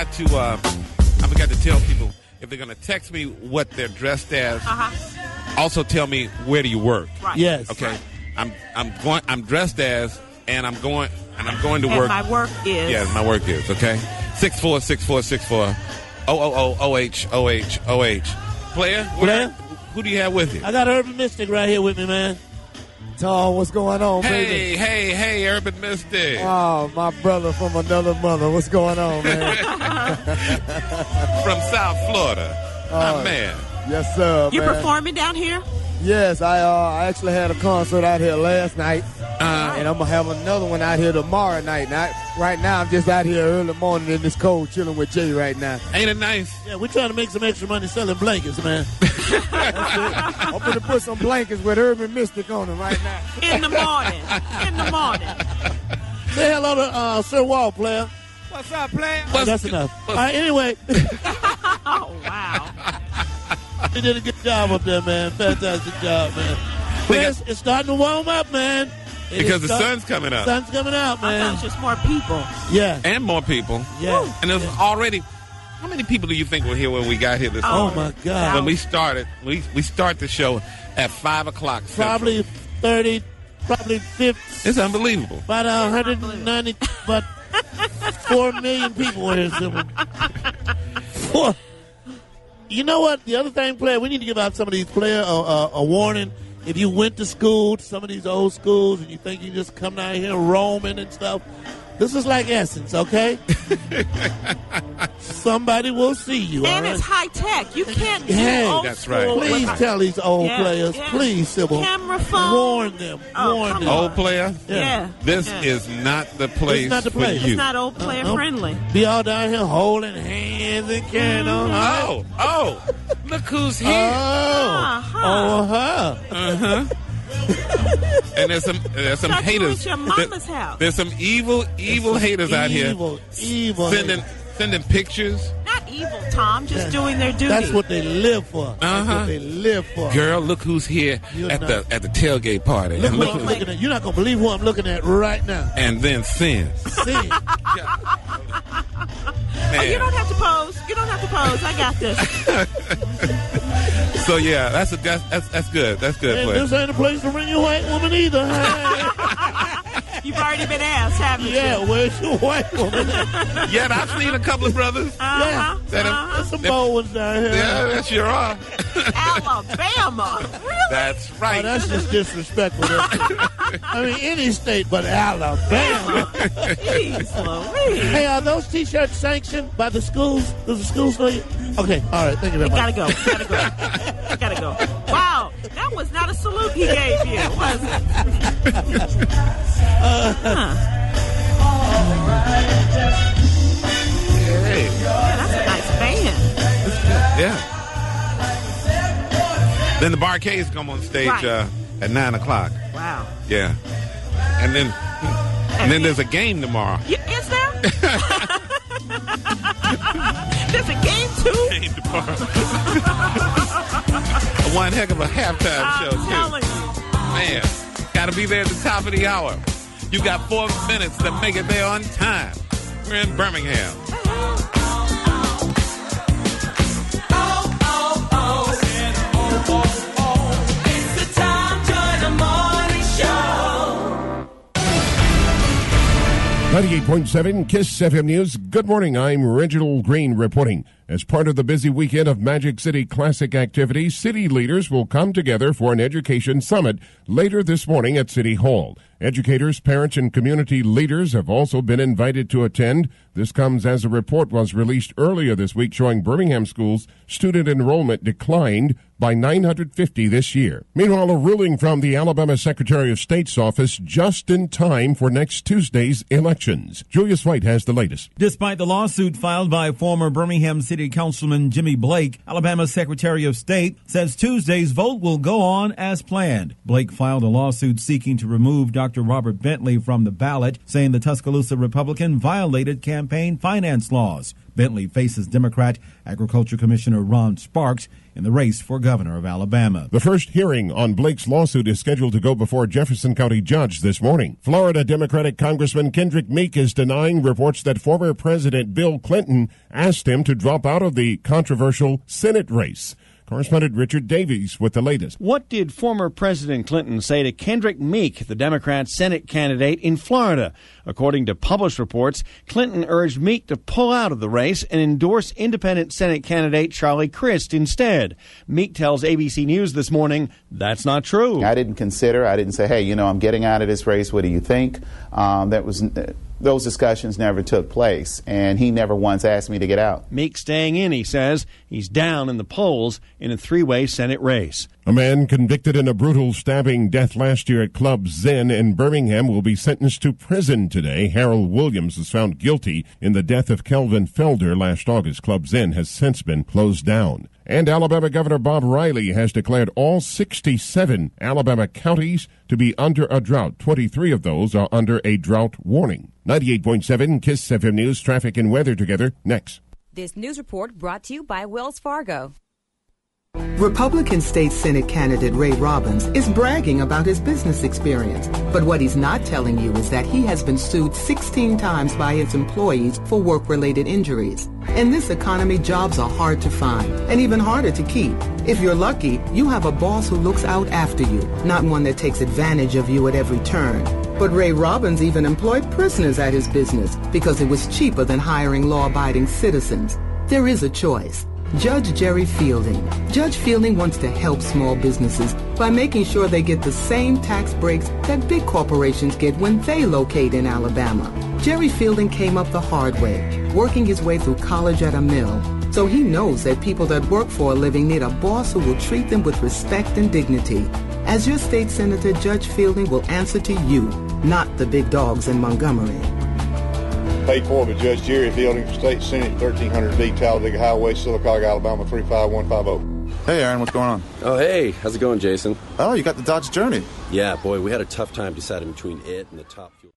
forgot to tell people if they're going to text me what they're dressed as. Also tell me where do you work. Right. Yes. Okay. I'm dressed as, and I'm going to and work. my work is. Yeah, my work is, okay? 646464 OOOH. Player? Who do you have with you? I got Urban Mystic right here with me, man. Tom, what's going on, baby? Hey, Urban Mystic. Oh, my brother from another mother. What's going on, man? From South Florida. My man. Yes, sir, You're man. performing down here? Yes, I actually had a concert out here last night, and I'm going to have another one out here tomorrow night. Right now, I'm just out here early morning in this cold chilling with Jay right now. Ain't it nice? Yeah, we're trying to make some extra money selling blankets, man. I'm going to put some blankets with Urban Mystic on them right now. In the morning. Say hello to Sir Wall, player. What's up, player? That's enough. All right, anyway. Oh, wow. You did a good job up there, man. Fantastic job, man. Players, it's starting to warm up, man. Because the sun's coming up. Sun's coming out, I man. thought it's just more people. Yeah. And more people. Yeah. And there's already, how many people do you think were here when we got here this morning? Oh, my God. When we started, we start the show at 5 o'clock. Probably 30, probably 50. It's unbelievable. About 190, about 4 million people were here. You know what? The other thing, player, we need to give out some of these players a warning. If you went to school, to some of these old schools, and you think you just come down here roaming and stuff, this is like Essence, okay? Somebody will see you. And right? it's high tech. You can't do old that's school. right. Please tell these old players, please, Sybil. Camera phone. Warn them. Warn them. Old player? Yeah. This is not the place, It's not the place. for you. It's not old player friendly. Be all down here holding hands and carrying on. Oh, look who's here. And there's some Thought you haters. at your mama's house. There's some evil haters out here. Evil. Sending pictures. Not evil, Tom. Just doing their duty. That's what they live for. That's what they live for. Girl, look who's here at the tailgate party. Look And what I'm looking at. You're not gonna believe who I'm looking at right now. And then sin. Sin. Oh, you don't have to pose. I got this. So yeah, that's good. That's good. And Boy. this ain't a place to bring your white woman either. Hey. You've already been asked, haven't you? Yeah, where's your white woman? Yeah, I've seen a couple of brothers. There's some bold ones down here. Yeah, there sure are. Alabama. Really? That's right. Oh, that's just disrespectful. I mean, any state but Alabama. Jeez Louise. Hey, are those T-shirts sanctioned by the schools? Does the schools know you? Okay, all right, thank you very much. Gotta go. Wow, that was not a salute he gave you, was it? Hey. Yeah, that's a nice band. Yeah. Then the Barcades come on stage at 9 o'clock. Wow. Yeah. And then there's a game tomorrow. Is there? There's a game too? Game tomorrow. One heck of a halftime show, too. Telling you. Man, gotta be there at the top of the hour. You got 4 minutes to make it there on time. We're in Birmingham. It's the Tom Joyner Morning Show. 98.7 KISS FM News. Good morning. I'm Reginald Green reporting. As part of the busy weekend of Magic City Classic activities, city leaders will come together for an education summit later this morning at City Hall. Educators, parents, and community leaders have also been invited to attend. This comes as a report was released earlier this week showing Birmingham schools student enrollment declined by 950 this year. Meanwhile, a ruling from the Alabama Secretary of State's office just in time for next Tuesday's elections. Julius White has the latest. Despite the lawsuit filed by former Birmingham City Councilman Jimmy Blake, Alabama Secretary of State says Tuesday's vote will go on as planned. Blake filed a lawsuit seeking to remove Dr. Robert Bentley from the ballot, saying the Tuscaloosa Republican violated campaign finance laws. Bentley faces Democrat Agriculture Commissioner Ron Sparks. in the race for governor of Alabama. The first hearing on Blake's lawsuit is scheduled to go before a Jefferson County judge this morning. Florida Democratic Congressman Kendrick Meek is denying reports that former President Bill Clinton asked him to drop out of the controversial Senate race. Correspondent Richard Davies with the latest. What did former President Clinton say to Kendrick Meek, the Democrat Senate candidate in Florida? According to published reports, Clinton urged Meek to pull out of the race and endorse independent Senate candidate Charlie Crist instead. Meek tells ABC News this morning that's not true. I didn't say, hey, I'm getting out of this race. What do you think? Those discussions never took place, and he never once asked me to get out. Meek staying in, he says. He's down in the polls in a three-way Senate race. A man convicted in a brutal stabbing death last year at Club Zen in Birmingham will be sentenced to prison today. Harold Williams was found guilty in the death of Kelvin Felder last August. Club Zen has since been closed down. And Alabama Governor Bob Riley has declared all 67 Alabama counties to be under a drought. 23 of those are under a drought warning. 98.7 KISS FM News, traffic and weather together next. This news report brought to you by Wells Fargo. Republican State Senate candidate Ray Robbins is bragging about his business experience. But what he's not telling you is that he has been sued 16 times by his employees for work-related injuries. In this economy, jobs are hard to find and even harder to keep. If you're lucky, you have a boss who looks out after you, not one that takes advantage of you at every turn. But Ray Robbins even employed prisoners at his business because it was cheaper than hiring law-abiding citizens. There is a choice. Judge Jerry Fielding. Judge Fielding wants to help small businesses by making sure they get the same tax breaks that big corporations get when they locate in Alabama. Jerry Fielding came up the hard way, working his way through college at a mill. So he knows that people that work for a living need a boss who will treat them with respect and dignity. As your state senator, Judge Fielding will answer to you, not the big dogs in Montgomery. Paid for by Judge Jerry Fielding, State Senate, 1300D Talladega Highway, Sylacauga, Alabama, 35150. Hey, Aaron, what's going on? Oh, hey, how's it going, Jason? Oh, you got the Dodge Journey. Yeah, boy, we had a tough time deciding between it and the top fuel.